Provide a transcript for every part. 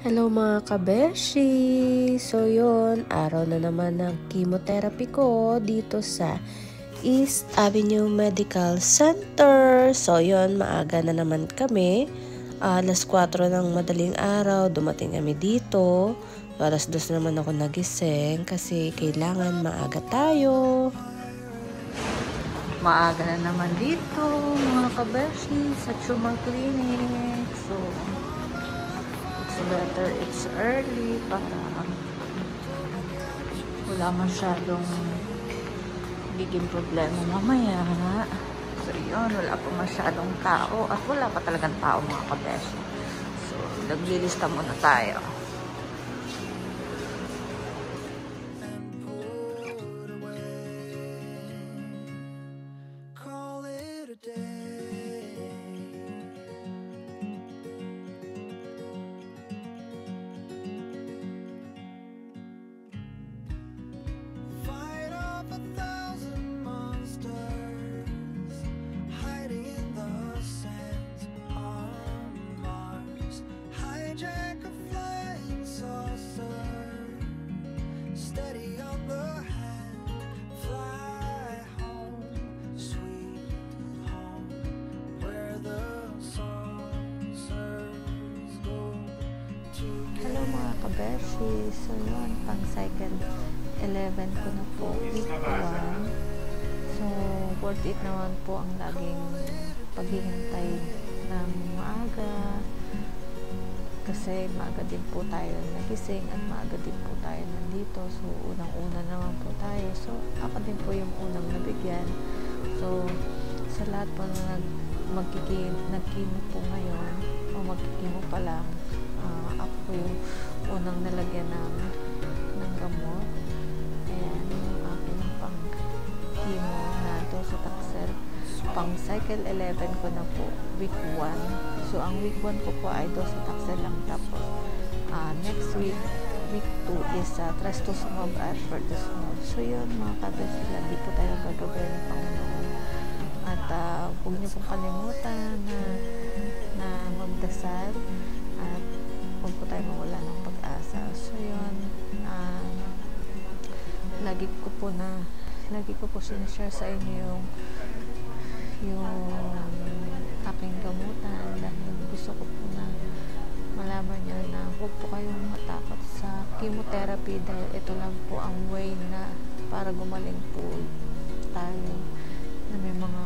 Hello mga kabeshi! So yun, araw na naman ng chemotherapy ko dito sa East Avenue Medical Center. So yun, maaga na naman kami. Alas 4 ng madaling araw, dumating kami dito. Alas 2 naman ako nagising kasi kailangan maaga tayo. Maaga na naman dito mga kabeshi sa Chuma Clinic. So better it's early para wala masyadong biging problema mamaya. So yun, wala pa masyadong tao at wala pa talagang tao mga kabeshi. So naglilista muna tayo. Kabeshi, so yun, pang cycle 11 ko na po, week 1. So, worth it naman po ang laging paghihintay ng maaga. Kasi maaga din po tayo nagising at maaga din po tayo nandito. So, unang-una naman po tayo. So, ako din po yung unang nabigyan. So, sa lahat po na nag-chemo po ngayon, o mag-chemo pa lang, ako po yung unang nalagyan ng gamot. Ayan, yung aking pang chemo na docetaxel. Pang cycle 11 ko na po, week 1. So, ang week 1 ko po ay docetaxel lang. Tapos, next week, week 2 is trastuzumab at pertuzumab. So, yun mga kabeshi, hindi po tayo gagawin ng Panginoon. At huwag niyo pong kalimutan na magdasal at huwag po tayo mawala ng pag-asa. So yun, lagi ko po sinishare sa inyo yung aking gamutan dahil gusto ko po na malaman nyo na huwag po kayong matakot sa chemotherapy dahil ito lang po ang way na para gumaling po tayo na may mga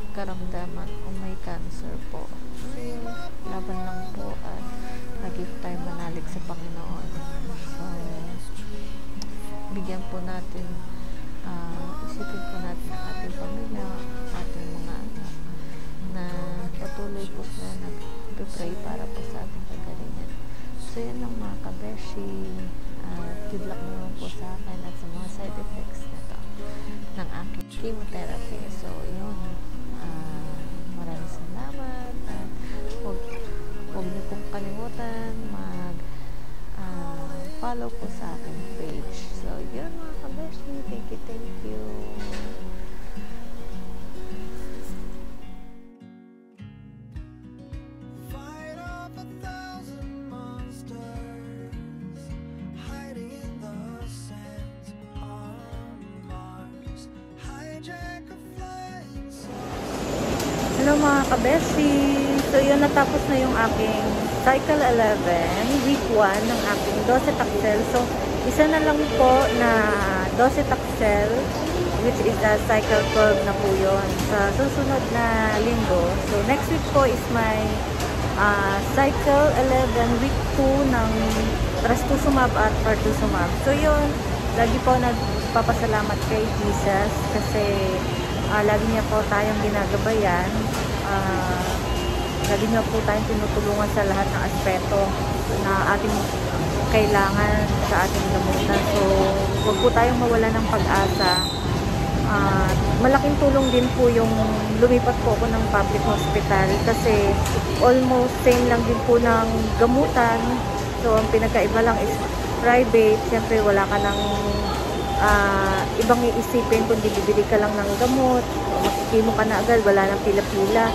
karamdaman o may cancer po. So, laban lang po at lagi tayo manalig sa Panginoon. So, bigyan po natin, isipin po natin ang ating pamilya, ating mga anak, na patuloy po sila nag-pray para po sa ating kagalingan. So, yan lang mga kabeshi. Good luck naman po sa akin at sa mga side effects na to ng aking chemotherapy. So, yun. Maraming salamat at huwag niyo pong kalimutan follow po sa aking page. So, yun mga kabeshi. Thank you. Hello mga kabeshi! So yun, natapos na yung aking cycle 11, week 1 ng aking docetaxel. So isa na lang po na docetaxel, which is the cycle 12 na po yun sa susunod na linggo. So next week po is my cycle 11, week 2 ng trastuzumab at pertuzumab. So yun, lagi po nagpapasalamat kay Jesus kasi lagi niya po tayong ginagabayan. Lagi niya po tayong tinutulungan sa lahat ng aspeto na ating kailangan sa ating gamutan. So, huwag po tayong mawala ng pag-asa. Malaking tulong din po yung lumipat po ako ng public hospital kasi almost same lang din po ng gamutan. So, ang pinagkaiba lang is private. Siyempre, wala ka ng ibang iisipin kundi bibili ka lang ng gamot, makikimo ka na agad, wala nang pila-pila.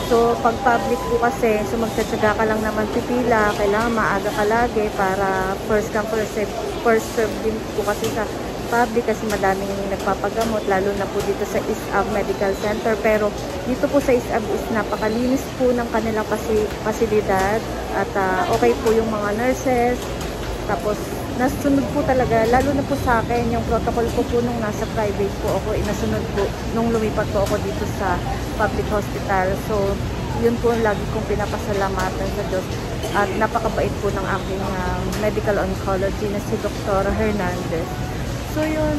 So, pag public po kasi, so magtsatsaga ka lang naman pipila, kailangan maaga ka lagi para first come, first serve din po kasi sa public kasi madaming nagpapagamot, lalo na po dito sa ISAB Medical Center. Pero dito po sa ISAB is napakalinis po ng kanilang pasilidad at okay po yung mga nurses. Tapos, nasunod po talaga, lalo na po sa akin, yung protocol ko po nung nasa private po ako, inasunod po nung lumipat po ako dito sa public hospital. So, yun po lagi kong pinapasalamatan sa Diyos. At napakabait po ng aking medical oncology na si Dr. Hernandez. So, yun,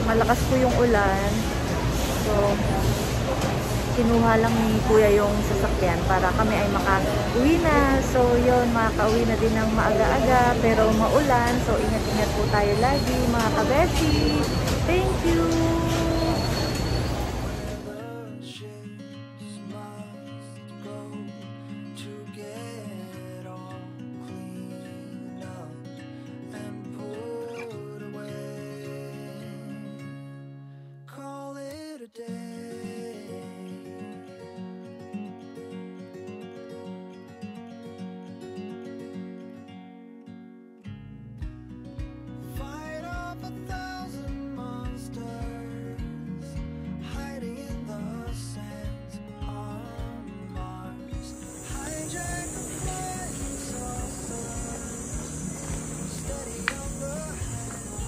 malakas po yung ulan. So, kinuha lang ni Kuya yung sasakyan para kami ay makauwi na. So, yun, makauwi na din ng maaga-aga pero maulan. So, ingat-ingat po tayo lagi, mga kabeshi. Thank you!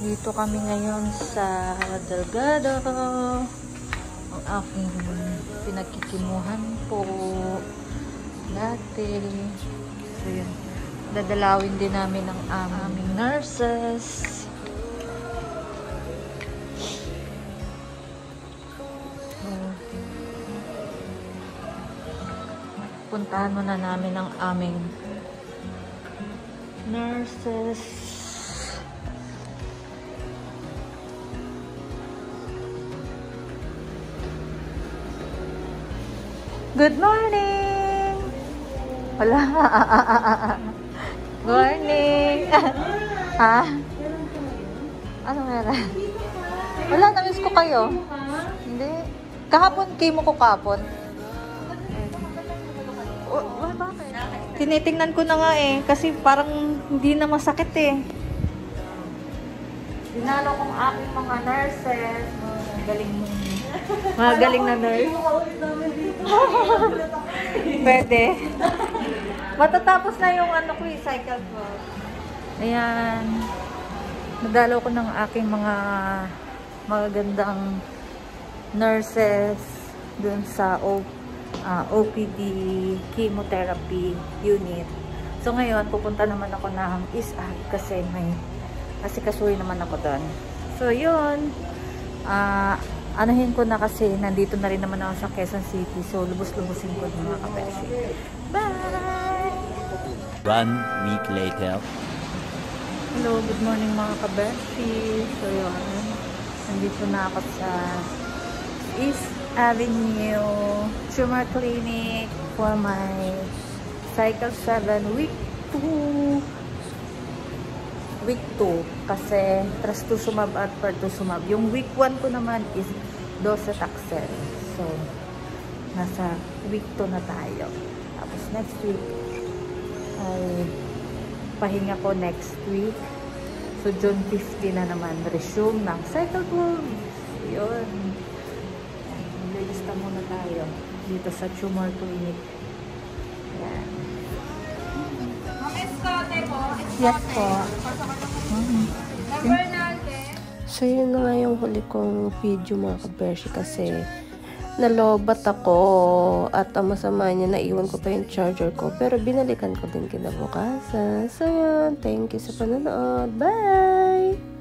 Dito kami ngayon sa Delgado. Ang aking pinagkikimuhan po dati. So yun, dadalawin din namin ang aming nurses. Puntahan muna namin ang aming nurses. Good morning! Wala. Good morning! Ha? Ano meron? Wala, na-miss ko kayo. Hindi. Kahapon, kimo ko kahapon. Bakit? Tinitingnan ko na nga eh. Kasi parang hindi na masakit eh. Dinalo kong aking mga nurses. Galing mo. Mga galing na nurse. Pwede. Matatapos na yung ano ko, cycle ko. Ayan. Nadalo ko ng aking mga magagandang nurses dun sa OPD chemotherapy unit. So ngayon, pupunta naman ako ng ISAG kasi may asikasuhin naman ako doon. So yun. Anuhin ko na kasi nandito na rin naman ako sa Quezon City. So, lubos-lubusin ko ng mga kapeshi. Bye! 1 week later. Hello, good morning mga kabeshi. So, yun. Nandito na ako sa East Avenue Tumor Clinic for my Cycle 7 week 2. Week 2 kasi trastuzumab at pertuzumab. Yung week 1 ko naman is docetaxel. So, nasa week 2 na tayo. Tapos next week ay pahinga ko next week. So, June 15 na naman resume ng cycle 12. Yun. Lilista muna tayo dito sa Tumor Clinic. Yan. Yes po. So, yun na nga yung huli kong video mga kabershi kasi nalobat ako at ang masama niya, naiwan ko pa yung charger ko pero binalikan ko din kinabukasan. So, yun. Thank you sa panonood. Bye!